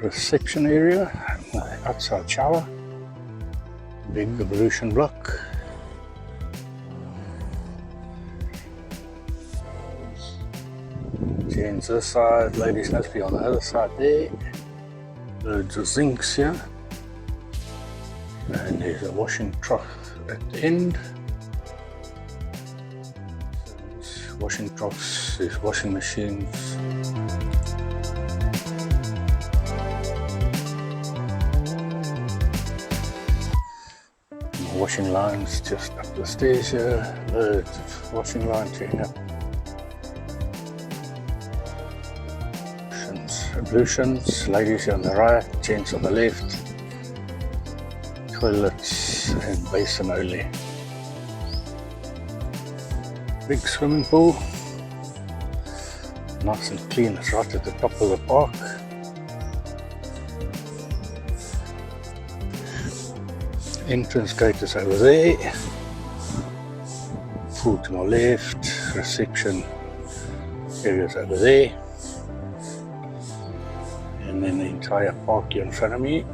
reception area, outside shower, big ablution block. Gents this side, ladies must be on the other side there. Loads of sinks here. And there's a washing trough at the end. Washing troughs, there's washing machines. Washing lines just up the stairs here. Loads of washing lines here. Ablutions, ladies on the right, gents on the left. Toilets and basin only. Big swimming pool, nice and clean. It's right at the top of the park. Entrance gate is over there. Pool to my left, reception area is over there. And then the entire park here in front of me.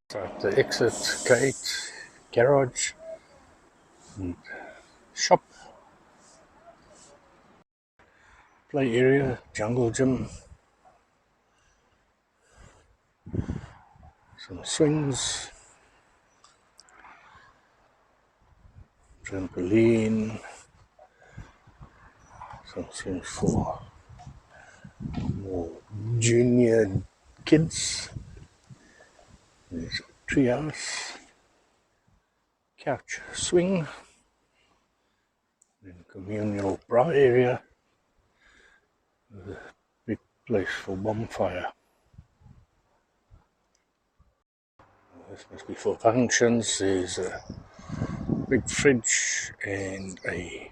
So at the exit gate, garage, and shop, play area, jungle gym. Some swings, trampoline, some swings for more junior kids. There's a treehouse, couch swing, then communal bra area, with a big place for bonfire. This must be for functions. There's a big fridge and a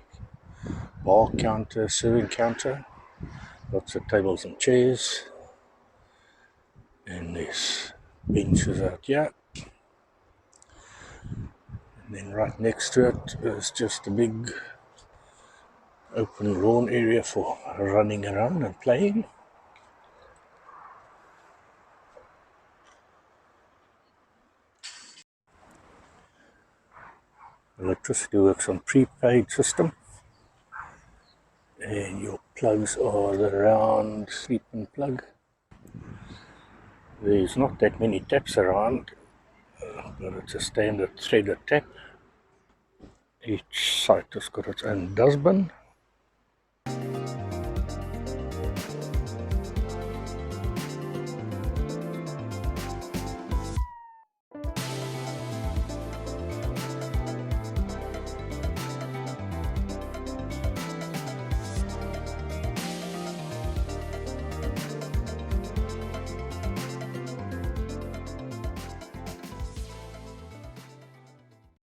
bar counter, serving counter, lots of tables and chairs, and there's benches out here. And then right next to it is just a big open lawn area for running around and playing. Electricity works on prepaid system, and your plugs are the round 3-pin plug. There's not that many taps around, but it's a standard threaded tap. Each site has got its own dustbin.